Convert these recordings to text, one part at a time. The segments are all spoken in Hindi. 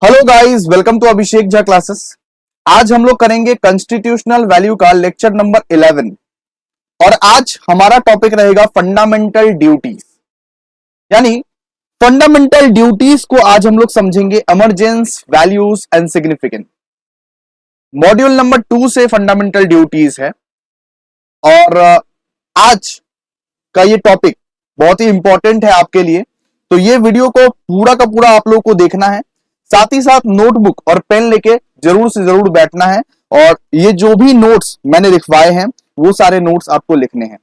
Hello guys, welcome to Abhishek Jha classes. आज हम लोग करेंगे कॉन्स्टिट्यूशनल वैल्यू का लेक्चर नंबर 11 और आज हमारा टॉपिक रहेगा फंडामेंटल ड्यूटीज। यानी फंडामेंटल ड्यूटीज को आज हम लोग समझेंगे emergence, values and significant. Module number 2 से फंडामेंटल ड्यूटीज है और आज का ये टॉपिक बहुत ही इंपॉर्टेंट है आपके लिए, तो ये वीडियो को पूरा का पूरा आप लोग को देखना है। साथ ही साथ नोटबुक और पेन लेके जरूर से जरूर बैठना है और ये जो भी नोट्स मैंने लिखवाए हैं वो सारे नोट्स आपको लिखने हैं।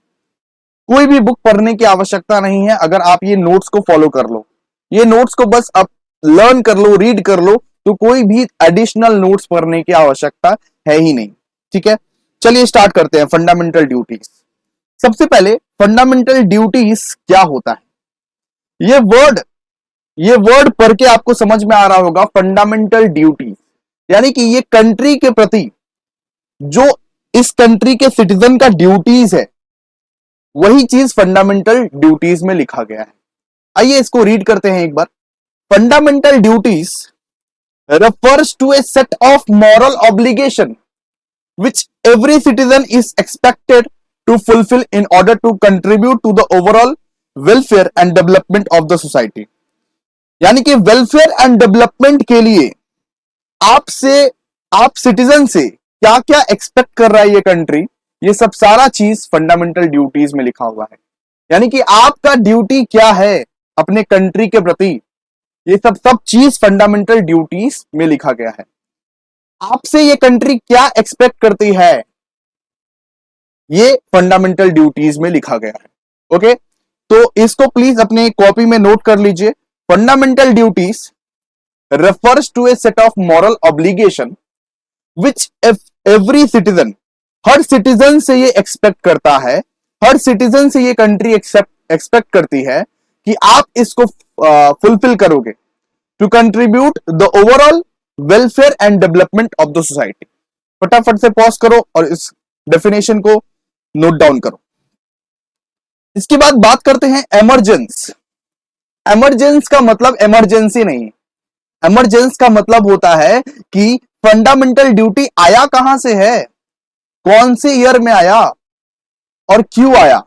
कोई भी बुक पढ़ने की आवश्यकता नहीं है अगर आप ये नोट्स को फॉलो कर लो। ये नोट्स को बस आप लर्न कर लो, रीड कर लो, तो कोई भी एडिशनल नोट्स पढ़ने की आवश्यकता है ही नहीं। ठीक है, चलिए स्टार्ट करते हैं। फंडामेंटल ड्यूटीज, सबसे पहले फंडामेंटल ड्यूटीज क्या होता है। ये वर्ड पढ़ के आपको समझ में आ रहा होगा। फंडामेंटल ड्यूटीज यानी कि ये कंट्री के प्रति जो इस कंट्री के सिटीजन का ड्यूटीज है, वही चीज फंडामेंटल ड्यूटीज में लिखा गया है। आइए इसको रीड करते हैं एक बार। Fundamental duties refers to a set of moral obligation which every citizen is expected to fulfill in order to contribute to the overall welfare and development of the society। यानी कि वेलफेयर एंड डेवलपमेंट के लिए आप सिटीजन से क्या क्या एक्सपेक्ट कर रहा है ये कंट्री, ये सब सारा चीज फंडामेंटल ड्यूटीज में लिखा हुआ है। यानी कि आपका ड्यूटी क्या है अपने कंट्री के प्रति, ये सब चीज फंडामेंटल ड्यूटीज में लिखा गया है। आपसे ये कंट्री क्या एक्सपेक्ट करती है, ये फंडामेंटल ड्यूटीज में लिखा गया है। ओके, तो इसको प्लीज अपने कॉपी में नोट कर लीजिए। Fundamental duties refers to a set of moral obligation which every citizen, her citizen से ये एक्सपेक्ट करता है, हर सिटीजन से ये कंट्री एक्सपेक्ट करती है कि आप इसको फुलफिल करोगे to contribute the overall welfare and development of the society. फटाफट से पॉज करो और इस डेफिनेशन को नोट डाउन करो। इसके बाद बात करते हैं एमरजेंस। एमरजेंस का मतलब इमरजेंसी नहीं, एमरजेंस का मतलब होता है कि फंडामेंटल ड्यूटी आया कहां से है, कौन से ईयर में आया और क्यों आया,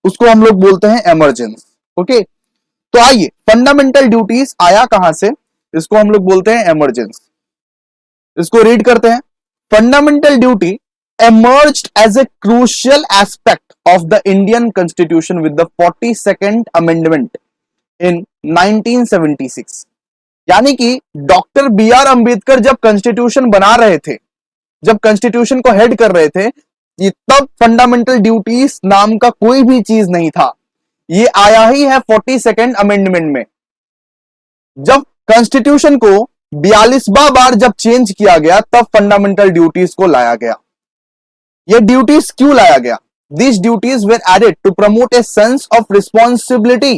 उसको हम लोग बोलते हैं इमरजेंस। ओके, तो आइए फंडामेंटल ड्यूटीज आया कहां से, इसको हम लोग बोलते हैं इमरजेंस। इसको रीड करते हैं। Fundamental duty emerged as a crucial aspect of the Indian Constitution with the 42nd Amendment in 1976। यानी कि डॉक्टर बी आर अंबेडकर जब कॉन्स्टिट्यूशन बना रहे थे, जब कॉन्स्टिट्यूशन को हेड कर रहे थे, ये तब फंडामेंटल ड्यूटीज नाम का कोई भी चीज नहीं था। ये आया ही है 42nd अमेंडमेंट में। जब कॉन्स्टिट्यूशन को 42वां बार जब चेंज किया गया, तब फंडामेंटल ड्यूटीज को लाया गया। ये ड्यूटीज क्यों लाया गया? These duties were added to promote a sense of responsibility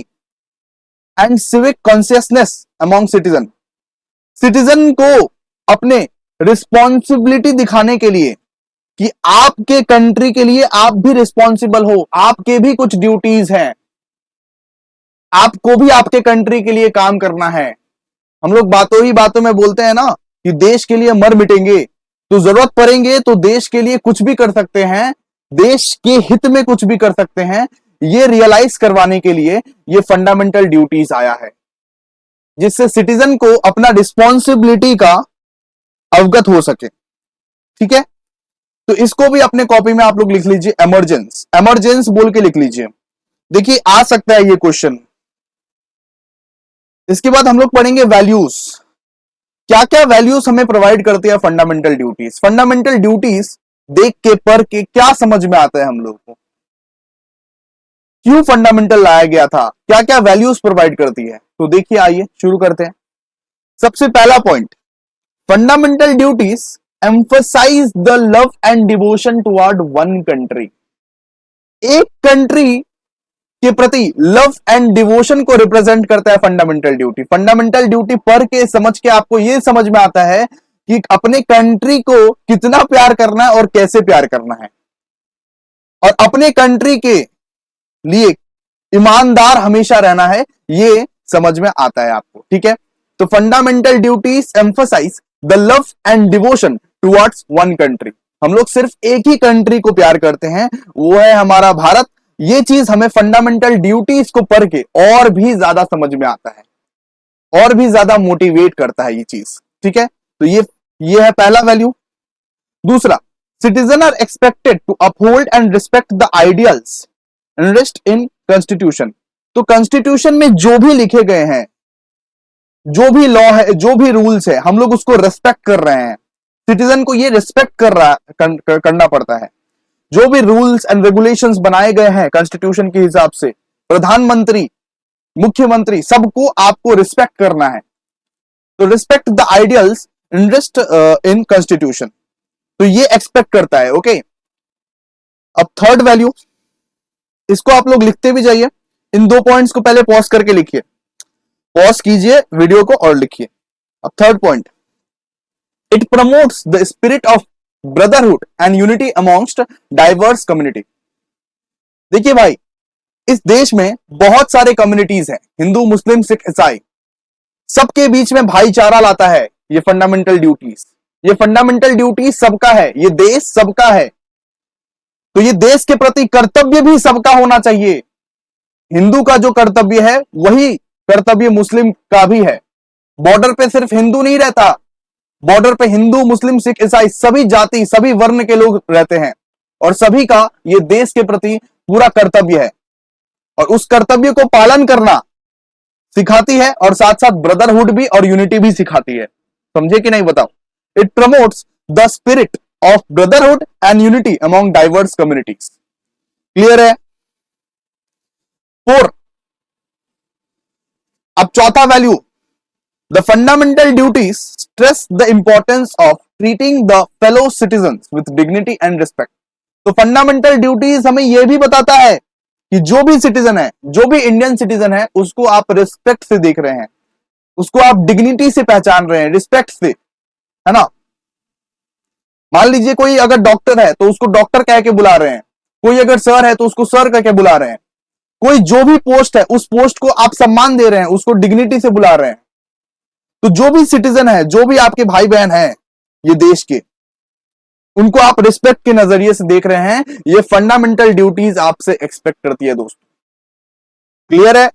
and civic consciousness among citizen। Citizen को अपने रिस्पॉन्सिबिलिटी दिखाने के लिए कि आपके कंट्री के लिए आप भी रिस्पॉन्सिबल हो, आपके भी कुछ ड्यूटीज हैं, आपको भी आपके कंट्री के लिए काम करना है। हम लोग बातों ही बातों में बोलते हैं ना कि देश के लिए मर मिटेंगे, तो जरूरत पड़ेंगे तो देश के लिए कुछ भी कर सकते हैं, देश के हित में कुछ भी कर सकते हैं। ये रियलाइज करवाने के लिए ये फंडामेंटल ड्यूटीज आया है, जिससे सिटीजन को अपना रिस्पॉन्सिबिलिटी का अवगत हो सके। ठीक है, तो इसको भी अपने कॉपी में आप लोग लिख लीजिए, इमरजेंस। इमरजेंस बोल के लिख लीजिए। देखिए आ सकता है ये क्वेश्चन। इसके बाद हम लोग पढ़ेंगे वैल्यूज। क्या क्या वैल्यूज हमें प्रोवाइड करती है फंडामेंटल ड्यूटीज। फंडामेंटल ड्यूटीज देख के पढ़ के क्या समझ में आता है हम लोग को, क्यों फंडामेंटल लाया गया था, क्या क्या वैल्यूज प्रोवाइड करती है, तो देखिए आइए शुरू करते हैं। सबसे पहला point, fundamental duties emphasise the love and devotion toward one country. एक कंट्री के प्रति लव एंड डिवोशन को रिप्रेजेंट करता है फंडामेंटल ड्यूटी। फंडामेंटल ड्यूटी पढ़ के समझ के आपको यह समझ में आता है कि अपने कंट्री को कितना प्यार करना है और कैसे प्यार करना है, और अपने कंट्री के लिए ईमानदार हमेशा रहना है, ये समझ में आता है आपको। ठीक है, तो fundamental duties emphasise the love and devotion towards one country. हम लोग सिर्फ एक ही कंट्री को प्यार करते हैं, वो है हमारा भारत। ये चीज हमें फंडामेंटल ड्यूटीज को पढ़ के और भी ज्यादा समझ में आता है, और भी ज्यादा मोटिवेट करता है ये चीज। ठीक है, तो ये है पहला वैल्यू। दूसरा, citizen are expected to uphold and respect the ideals enriched in constitution. तो कॉन्स्टिट्यूशन में जो भी लिखे गए हैं, जो भी लॉ है, जो भी रूल्स है, हम लोग उसको रेस्पेक्ट कर रहे हैं। सिटीजन को ये रिस्पेक्ट करना पड़ता है। जो भी रूल्स एंड रेगुलेशंस बनाए गए हैं कॉन्स्टिट्यूशन के हिसाब से, प्रधानमंत्री, मुख्यमंत्री, सबको आपको रिस्पेक्ट करना है। तो respect the ideals interest in constitution, तो ये एक्सपेक्ट करता है। ओके, अब थर्ड वैल्यू, इसको आप लोग लिखते भी जाइए। इन दो पॉइंट्स को पहले पॉज करके लिखिए, पॉज कीजिए वीडियो को और लिखिए। अब third point, it promotes the spirit of brotherhood and unity amongst diverse community. देखिए भाई, इस देश में बहुत सारे कम्युनिटीज हैं, हिंदू, मुस्लिम, सिख, ईसाई, सबके बीच में भाईचारा लाता है ये फंडामेंटल ड्यूटीज। ये फंडामेंटल ड्यूटीज सबका है, ये देश सबका है, तो ये देश के प्रति कर्तव्य भी सबका होना चाहिए। हिंदू का जो कर्तव्य है वही कर्तव्य मुस्लिम का भी है। बॉर्डर पे सिर्फ हिंदू नहीं रहता, बॉर्डर पे हिंदू, मुस्लिम, सिख, ईसाई, सभी जाति, सभी वर्ण के लोग रहते हैं, और सभी का ये देश के प्रति पूरा कर्तव्य है, और उस कर्तव्य को पालन करना सिखाती है, और साथ साथ ब्रदरहुड भी और यूनिटी भी सिखाती है। समझे कि नहीं बताओ? It promotes the spirit of brotherhood and unity among diverse communities. Clear है? 4, अब चौथा value, the fundamental duties stress the importance of treating the fellow citizens with dignity and respect. तो फंडामेंटल ड्यूटीज हमें यह भी बताता है कि जो भी सिटीजन है, जो भी इंडियन सिटीजन है, उसको आप रिस्पेक्ट से देख रहे हैं, उसको आप डिग्निटी से पहचान रहे हैं, रिस्पेक्ट से, है ना। मान लीजिए कोई अगर डॉक्टर है तो उसको डॉक्टर कह के बुला रहे हैं, कोई अगर सर है तो उसको सर कह के बुला रहे हैं, कोई जो भी पोस्ट है उस पोस्ट को आप सम्मान दे रहे हैं, उसको डिग्निटी से बुला रहे हैं। तो जो भी सिटीजन है, जो भी आपके भाई बहन हैं ये देश के, उनको आप रिस्पेक्ट के नजरिए से देख रहे हैं। ये फंडामेंटल ड्यूटीज आपसे एक्सपेक्ट करती है दोस्तों। क्लियर है?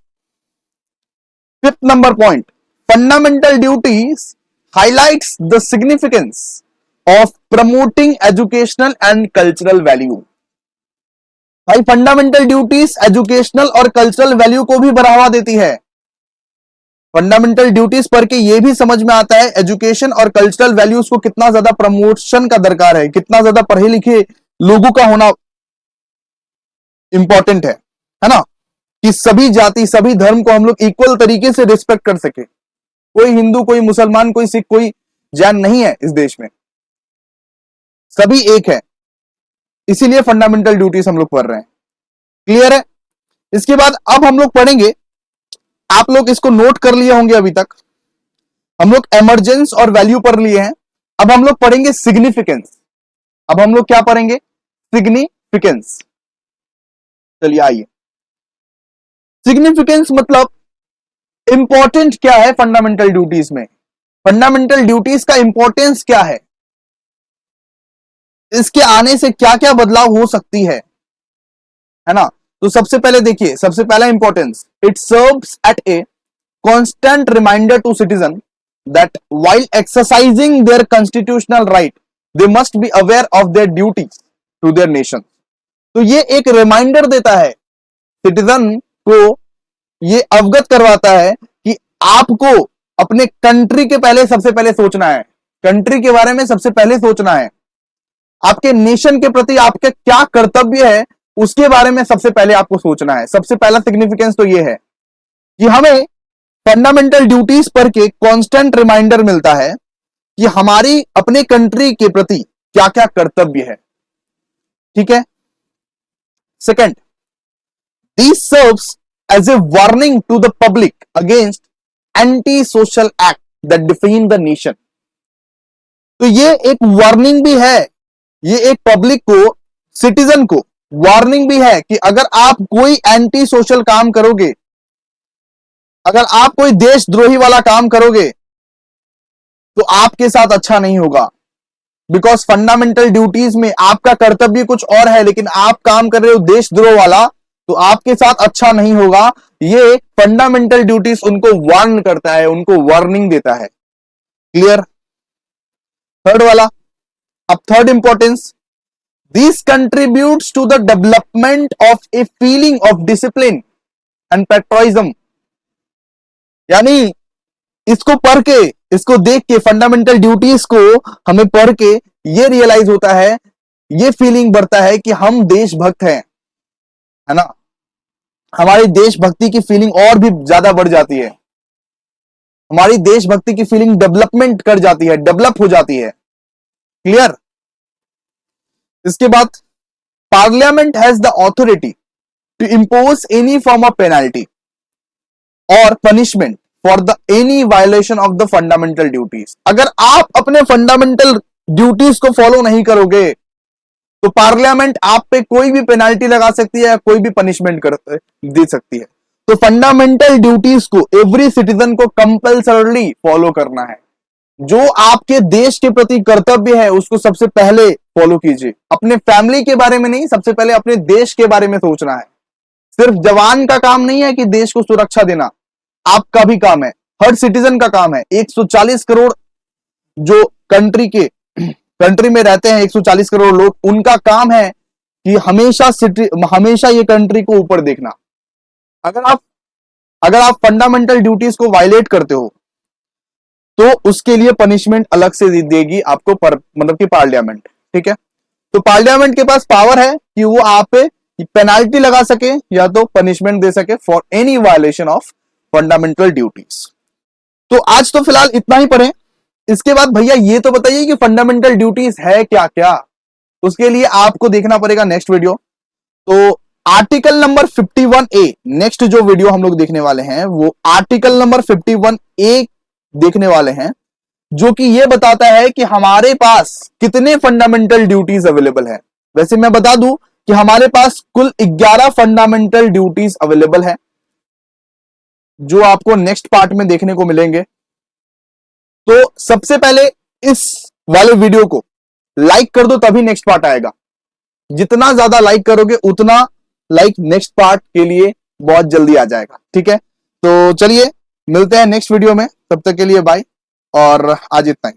5th number point, fundamental duties highlights the significance of promoting educational and cultural value. भाई फंडामेंटल ड्यूटीज एजुकेशनल और कल्चरल वैल्यू को भी बढ़ावा देती है। फंडामेंटल ड्यूटीज पढ़ के ये भी समझ में आता है एजुकेशन और कल्चरल वैल्यूज को कितना ज्यादा प्रमोशन का दरकार है, कितना ज्यादा पढ़े लिखे लोगों का होना इंपॉर्टेंट है ना, कि सभी जाति, सभी धर्म को हम लोग इक्वल तरीके से रिस्पेक्ट कर सके। कोई हिंदू, कोई मुसलमान, कोई सिख, कोई जैन नहीं है इस देश में, सभी एक है। इसीलिए फंडामेंटल ड्यूटीज हम लोग पढ़ रहे हैं। क्लियर है? इसके बाद अब हम लोग पढ़ेंगे, आप लोग इसको नोट कर लिए होंगे, अभी तक हम लोग एमर्जेंस और वैल्यू पढ़ लिए हैं। अब हम लोग पढ़ेंगे सिग्निफिकेंस। अब हम लोग क्या पढ़ेंगे? सिग्निफिकेंस। चलिए आइए, सिग्निफिकेंस मतलब इंपॉर्टेंट क्या है फंडामेंटल ड्यूटीज में, फंडामेंटल ड्यूटीज का इंपॉर्टेंस क्या है, इसके आने से क्या क्या बदलाव हो सकती है ना। तो सबसे पहले देखिए, सबसे पहला importance, it serves at a constant reminder to citizen that while exercising their constitutional right they must be aware of their duties to their nation. तो ये एक रिमाइंडर देता है सिटीजन को, ये अवगत करवाता है कि आपको अपने कंट्री के पहले सबसे पहले सोचना है, कंट्री के बारे में सबसे पहले सोचना है, आपके नेशन के प्रति आपके क्या कर्तव्य है उसके बारे में सबसे पहले आपको सोचना है। सबसे पहला सिग्निफिकेंस तो ये है कि हमें फंडामेंटल ड्यूटीज पर के कांस्टेंट रिमाइंडर मिलता है कि हमारी अपने कंट्री के प्रति क्या क्या कर्तव्य है। ठीक है। Second, this serves as a warning to the public against anti social act that defame the nation. तो ये एक वार्निंग भी है, ये एक पब्लिक को, सिटीजन को वार्निंग भी है कि अगर आप कोई एंटी सोशल काम करोगे, अगर आप कोई देशद्रोही वाला काम करोगे तो आपके साथ अच्छा नहीं होगा, बिकॉज फंडामेंटल ड्यूटीज में आपका कर्तव्य कुछ और है, लेकिन आप काम कर रहे हो देशद्रोह वाला, तो आपके साथ अच्छा नहीं होगा। ये फंडामेंटल ड्यूटीज उनको वार्न करता है, उनको वार्निंग देता है। क्लियर? थर्ड वाला, अब third importance, this contributes to the development of a feeling of discipline and patriotism. यानी इसको पढ़ के, इसको देख के, फंडामेंटल ड्यूटीज को हमें पढ़ के ये रियलाइज होता है, ये फीलिंग बढ़ता है कि हम देशभक्त हैं, है ना। हमारी देशभक्ति की फीलिंग और भी ज्यादा बढ़ जाती है, हमारी देशभक्ति की फीलिंग डेवलपमेंट कर जाती है, डेवलप हो जाती है। क्लियर? इसके बाद, parliament has the authority to impose any form of penalty और punishment for the any violation of the fundamental duties. अगर आप अपने फंडामेंटल ड्यूटीज को फॉलो नहीं करोगे तो पार्लियामेंट आप पे कोई भी पेनाल्टी लगा सकती है या कोई भी पनिशमेंट दे सकती है। तो फंडामेंटल ड्यूटीज को एवरी सिटीजन को कंपल्सरली फॉलो करना है। जो आपके देश के प्रति कर्तव्य है उसको सबसे पहले फॉलो कीजिए। अपने फैमिली के बारे में नहीं, सबसे पहले अपने देश के बारे में सोचना है। सिर्फ जवान का काम नहीं है कि देश को सुरक्षा देना, आपका भी काम है, हर सिटीजन का काम है। 140 करोड़ जो कंट्री में रहते हैं, 140 करोड़ लोग, उनका काम है कि हमेशा ये कंट्री को ऊपर देखना। अगर आप फंडामेंटल ड्यूटीज को वायलेट करते हो तो उसके लिए पनिशमेंट अलग से देगी आपको, मतलब कि पार्लियामेंट। ठीक है, तो पार्लियामेंट के पास पावर है कि वो आप पे पेनाल्टी लगा सके या तो पनिशमेंट दे सके for any violation of fundamental duties. तो आज तो फिलहाल इतना ही पढ़ें। इसके बाद भैया ये तो बताइए कि फंडामेंटल ड्यूटीज है क्या क्या। उसके लिए आपको देखना पड़ेगा नेक्स्ट वीडियो। तो आर्टिकल नंबर 51A, नेक्स्ट जो वीडियो हम लोग देखने वाले हैं वो आर्टिकल नंबर 51A देखने वाले हैं, जो कि ये बताता है कि हमारे पास कितने फंडामेंटल ड्यूटीज अवेलेबल है। वैसे मैं बता दूं कि हमारे पास कुल 11 फंडामेंटल ड्यूटीज अवेलेबल है, जो आपको नेक्स्ट पार्ट में देखने को मिलेंगे। तो सबसे पहले इस वाले वीडियो को लाइक कर दो, तभी नेक्स्ट पार्ट आएगा। जितना ज्यादा लाइक करोगे उतना लाइक नेक्स्ट पार्ट के लिए बहुत जल्दी आ जाएगा। ठीक है, तो चलिए मिलते हैं नेक्स्ट वीडियो में, तब तक के लिए बाय, और आज इतना ही।